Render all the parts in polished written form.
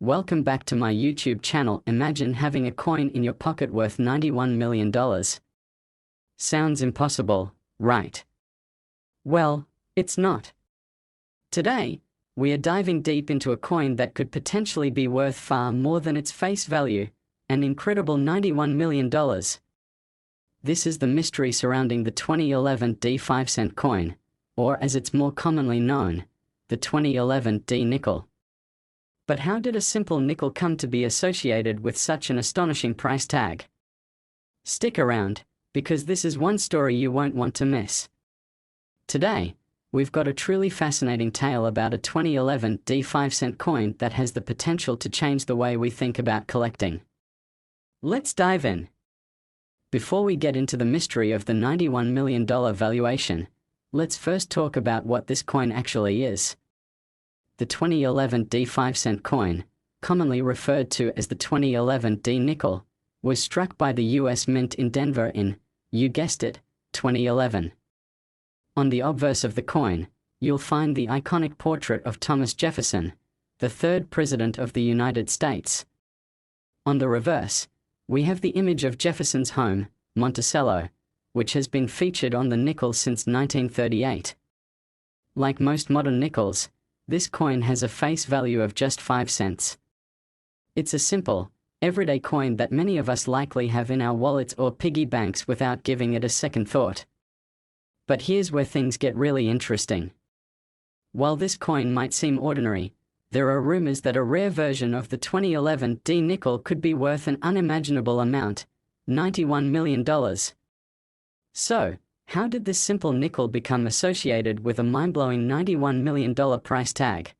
Welcome back to my YouTube channel. Imagine having a coin in your pocket worth $91 million. Sounds impossible, right? Well, it's not. Today, we are diving deep into a coin that could potentially be worth far more than its face value, an incredible $91 million. This is the mystery surrounding the 2011 D5 coin, or as it's more commonly known, the 2011 D-nickel. But how did a simple nickel come to be associated with such an astonishing price tag? Stick around, because this is one story you won't want to miss. Today, we've got a truly fascinating tale about a 2011 D5 coin that has the potential to change the way we think about collecting. Let's dive in. Before we get into the mystery of the $91 million valuation, let's first talk about what this coin actually is. The 2011 D5 coin, commonly referred to as the 2011 D-nickel, was struck by the US Mint in Denver in, you guessed it, 2011. On the obverse of the coin, you'll find the iconic portrait of Thomas Jefferson, the third President of the United States. On the reverse, we have the image of Jefferson's home, Monticello, which has been featured on the nickel since 1938. Like most modern nickels, this coin has a face value of just 5 cents. It's a simple, everyday coin that many of us likely have in our wallets or piggy banks without giving it a second thought. But here's where things get really interesting. While this coin might seem ordinary, there are rumors that a rare version of the 2011 D-nickel could be worth an unimaginable amount, $91 million. So, how did this simple nickel become associated with a mind-blowing $91 million price tag?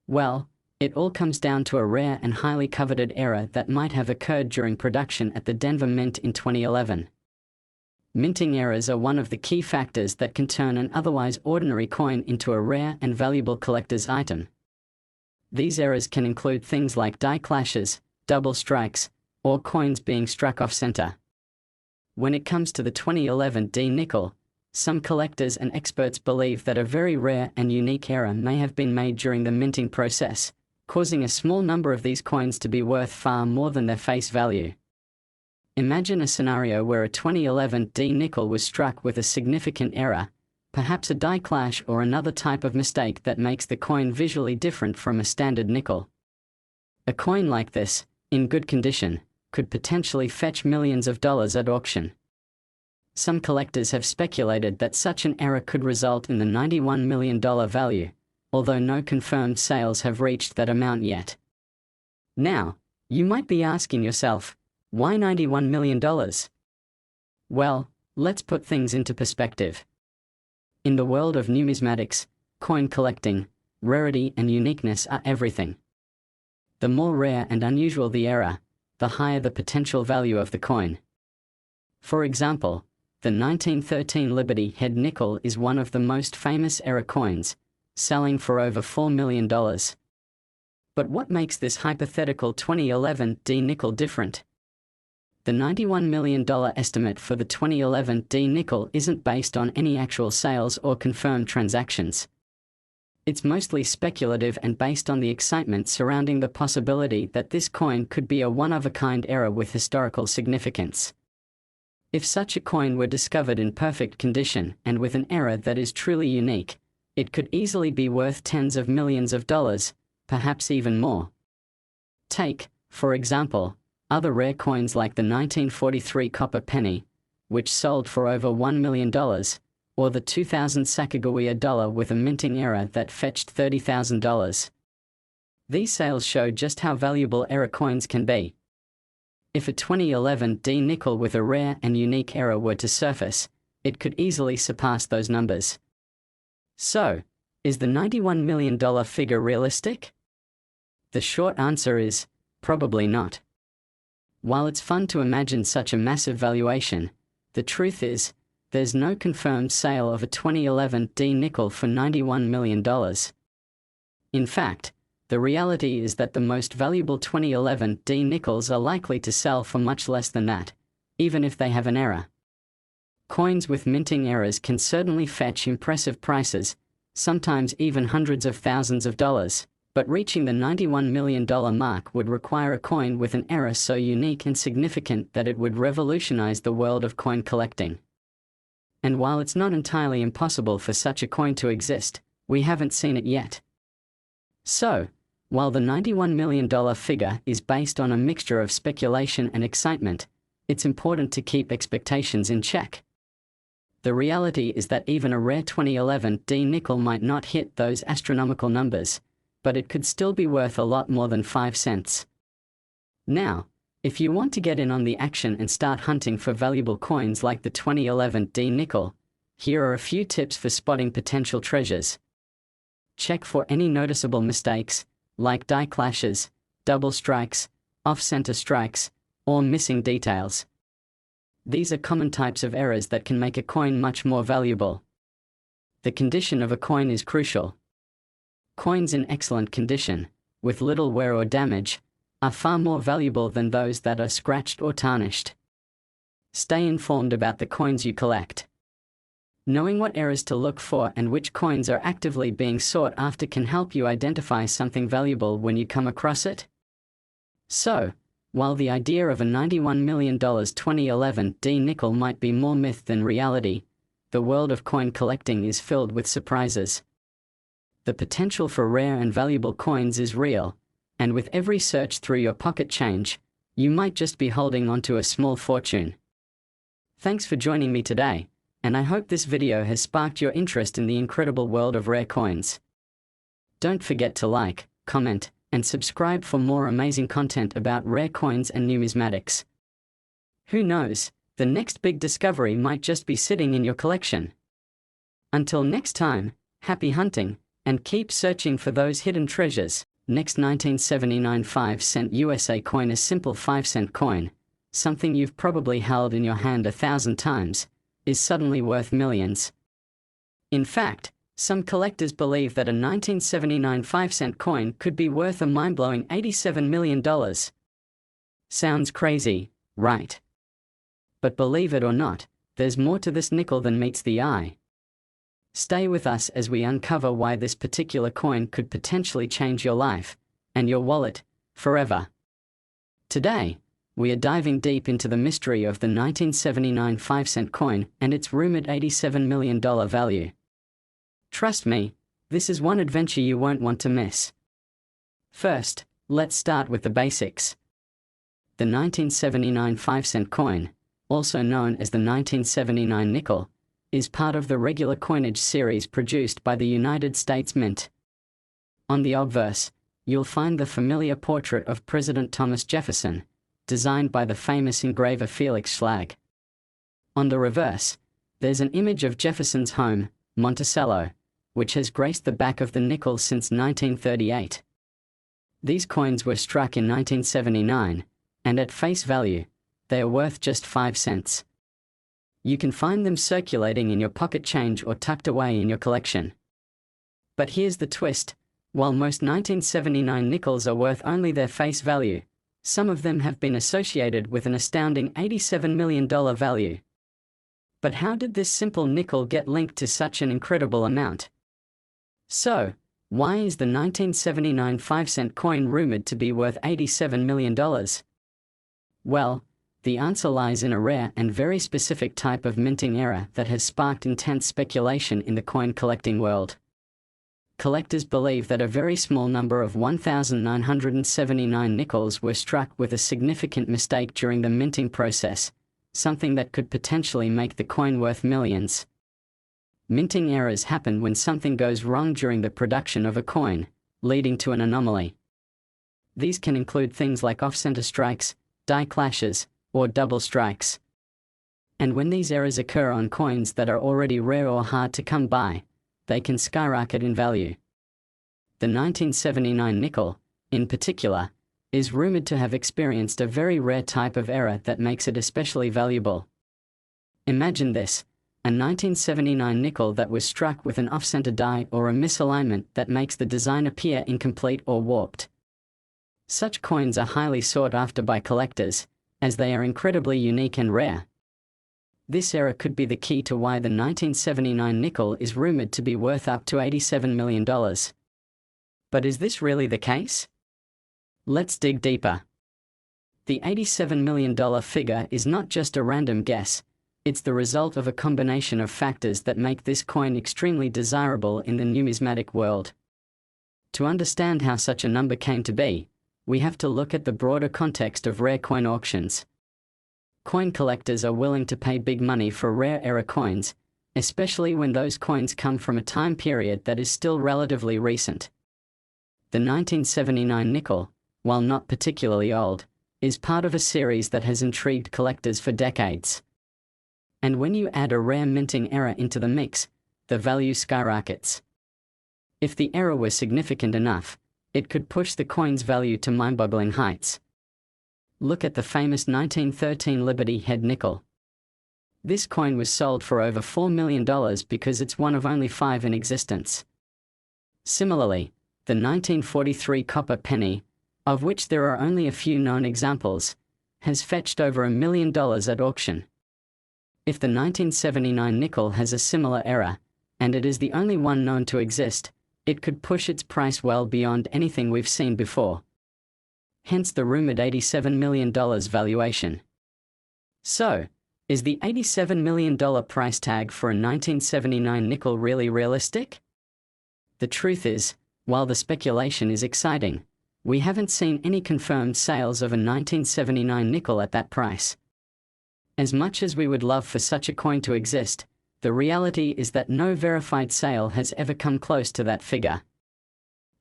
Well, it all comes down to a rare and highly coveted error that might have occurred during production at the Denver Mint in 2011. Minting errors are one of the key factors that can turn an otherwise ordinary coin into a rare and valuable collector's item. These errors can include things like die clashes, double strikes, or coins being struck off-center. When it comes to the 2011 D-nickel, some collectors and experts believe that a very rare and unique error may have been made during the minting process, causing a small number of these coins to be worth far more than their face value. Imagine a scenario where a 2011 D-nickel was struck with a significant error, perhaps a die clash or another type of mistake that makes the coin visually different from a standard nickel. A coin like this, in good condition, could potentially fetch millions of dollars at auction. Some collectors have speculated that such an error could result in the $91 million value, although no confirmed sales have reached that amount yet. Now, you might be asking yourself, why $91 million? Well, let's put things into perspective. In the world of numismatics, coin collecting, rarity and uniqueness are everything. The more rare and unusual the error, the higher the potential value of the coin. For example, the 1913 Liberty Head nickel is one of the most famous error coins, selling for over $4 million. But what makes this hypothetical 2011 D-nickel different? The $91 million estimate for the 2011 D-nickel isn't based on any actual sales or confirmed transactions. It's mostly speculative and based on the excitement surrounding the possibility that this coin could be a one-of-a-kind error with historical significance. If such a coin were discovered in perfect condition and with an error that is truly unique, it could easily be worth tens of millions of dollars, perhaps even more. Take, for example, other rare coins like the 1943 copper penny, which sold for over $1 million, or the 2000 Sacagawea dollar with a minting error that fetched $30,000. These sales show just how valuable error coins can be. If a 2011 D-nickel with a rare and unique error were to surface, it could easily surpass those numbers. So, is the $91 million figure realistic? The short answer is, probably not. While it's fun to imagine such a massive valuation, the truth is, there's no confirmed sale of a 2011 D-nickel for $91 million. In fact, the reality is that the most valuable 2011 D-nickels are likely to sell for much less than that, even if they have an error. Coins with minting errors can certainly fetch impressive prices, sometimes even hundreds of thousands of dollars, But reaching the $91 million mark would require a coin with an error so unique and significant that it would revolutionize the world of coin collecting. And while it's not entirely impossible for such a coin to exist, we haven't seen it yet. So, while the $91 million figure is based on a mixture of speculation and excitement, it's important to keep expectations in check. The reality is that even a rare 2011 D nickel might not hit those astronomical numbers, but it could still be worth a lot more than 5 cents. Now, if you want to get in on the action and start hunting for valuable coins like the 2011 D nickel, here are a few tips for spotting potential treasures. Check for any noticeable mistakes, like die clashes, double strikes, off-center strikes, or missing details. These are common types of errors that can make a coin much more valuable. The condition of a coin is crucial. Coins in excellent condition, with little wear or damage, are far more valuable than those that are scratched or tarnished. Stay informed about the coins you collect. Knowing what errors to look for and which coins are actively being sought after can help you identify something valuable when you come across it. So, while the idea of a $91 million 2011 D nickel might be more myth than reality, the world of coin collecting is filled with surprises. The potential for rare and valuable coins is real, and with every search through your pocket change, you might just be holding onto a small fortune. Thanks for joining me today, and I hope this video has sparked your interest in the incredible world of rare coins. Don't forget to like, comment, and subscribe for more amazing content about rare coins and numismatics. Who knows, the next big discovery might just be sitting in your collection. Until next time, happy hunting, and keep searching for those hidden treasures. Next 1979 5-cent USA coin. A simple 5-cent coin, something you've probably held in your hand 1,000 times, is suddenly worth millions. In fact, some collectors believe that a 1979 5-cent coin could be worth a mind-blowing $87 million. Sounds crazy, right? But believe it or not, there's more to this nickel than meets the eye. Stay with us as we uncover why this particular coin could potentially change your life, and your wallet, forever. Today, we are diving deep into the mystery of the 1979 5-cent coin and its rumored $87 million value. Trust me, this is one adventure you won't want to miss. First, let's start with the basics. The 1979 5-cent coin, also known as the 1979 nickel, is part of the regular coinage series produced by the United States Mint. On the obverse, you'll find the familiar portrait of President Thomas Jefferson, designed by the famous engraver Felix Schlag. On the reverse, there's an image of Jefferson's home, Monticello, which has graced the back of the nickel since 1938. These coins were struck in 1979, and at face value, they are worth just 5 cents. You can find them circulating in your pocket change or tucked away in your collection. But here's the twist: while most 1979 nickels are worth only their face value, some of them have been associated with an astounding $87 million value. But how did this simple nickel get linked to such an incredible amount? So, why is the 1979 5-cent coin rumored to be worth $87 million? Well, the answer lies in a rare and very specific type of minting error that has sparked intense speculation in the coin collecting world. Collectors believe that a very small number of 1,979 nickels were struck with a significant mistake during the minting process, something that could potentially make the coin worth millions. Minting errors happen when something goes wrong during the production of a coin, leading to an anomaly. These can include things like off-center strikes, die clashes, or double strikes. And when these errors occur on coins that are already rare or hard to come by, they can skyrocket in value. The 1979 nickel, in particular, is rumored to have experienced a very rare type of error that makes it especially valuable. Imagine this: a 1979 nickel that was struck with an off-center die or a misalignment that makes the design appear incomplete or warped. Such coins are highly sought after by collectors, as they are incredibly unique and rare. This error could be the key to why the 1979 nickel is rumored to be worth up to $87 million. But is this really the case? Let's dig deeper. The $87 million figure is not just a random guess, it's the result of a combination of factors that make this coin extremely desirable in the numismatic world. To understand how such a number came to be, we have to look at the broader context of rare coin auctions. Coin collectors are willing to pay big money for rare era coins, especially when those coins come from a time period that is still relatively recent. The 1979 nickel, while not particularly old, is part of a series that has intrigued collectors for decades. And when you add a rare minting era into the mix, the value skyrockets. If the error was significant enough, it could push the coin's value to mind-boggling heights. Look at the famous 1913 Liberty Head nickel. This coin was sold for over $4 million because it's one of only 5 in existence. Similarly, the 1943 copper penny, of which there are only a few known examples, has fetched over $1 million at auction. If the 1979 nickel has a similar error, and it is the only one known to exist, it could push its price well beyond anything we've seen before. Hence the rumored $87 million valuation. So, is the $87 million price tag for a 1979 nickel really realistic? The truth is, while the speculation is exciting, we haven't seen any confirmed sales of a 1979 nickel at that price. As much as we would love for such a coin to exist, the reality is that no verified sale has ever come close to that figure.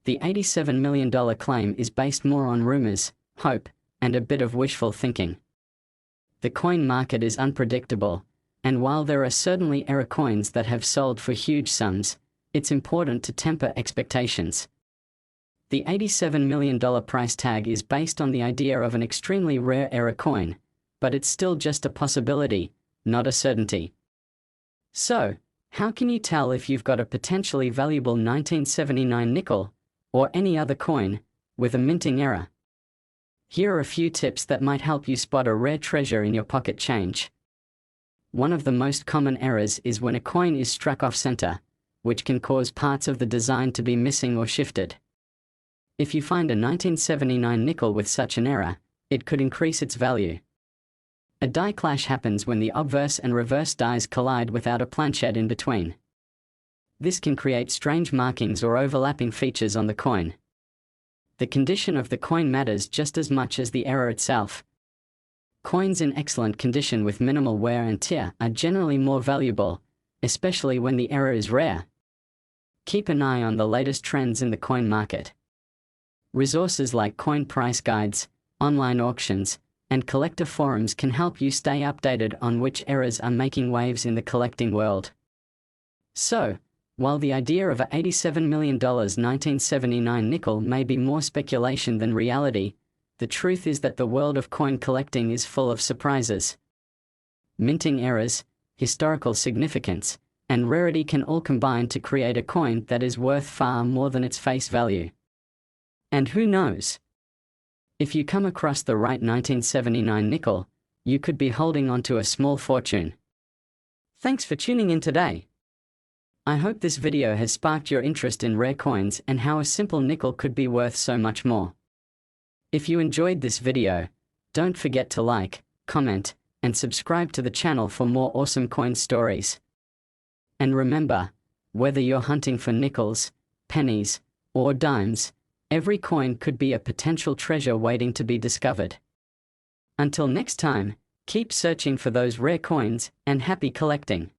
The $87 million claim is based more on rumors, hope, and a bit of wishful thinking. The coin market is unpredictable, and while there are certainly error coins that have sold for huge sums, it's important to temper expectations. The $87 million price tag is based on the idea of an extremely rare error coin, but it's still just a possibility, not a certainty. So, how can you tell if you've got a potentially valuable 1979 nickel, or any other coin, with a minting error? Here are a few tips that might help you spot a rare treasure in your pocket change. One of the most common errors is when a coin is struck off-center, which can cause parts of the design to be missing or shifted. If you find a 1979 nickel with such an error, it could increase its value. A die clash happens when the obverse and reverse dies collide without a planchet in between. This can create strange markings or overlapping features on the coin. The condition of the coin matters just as much as the error itself. Coins in excellent condition with minimal wear and tear are generally more valuable, especially when the error is rare. Keep an eye on the latest trends in the coin market. Resources like coin price guides, online auctions, and collector forums can help you stay updated on which errors are making waves in the collecting world. So, while the idea of a $87 million 1979 nickel may be more speculation than reality, the truth is that the world of coin collecting is full of surprises. Minting errors, historical significance, and rarity can all combine to create a coin that is worth far more than its face value. And who knows? If you come across the right 1979 nickel, you could be holding onto a small fortune. Thanks for tuning in today. I hope this video has sparked your interest in rare coins and how a simple nickel could be worth so much more. If you enjoyed this video, don't forget to like, comment, and subscribe to the channel for more awesome coin stories. And remember, whether you're hunting for nickels, pennies, or dimes, every coin could be a potential treasure waiting to be discovered. Until next time, keep searching for those rare coins and happy collecting.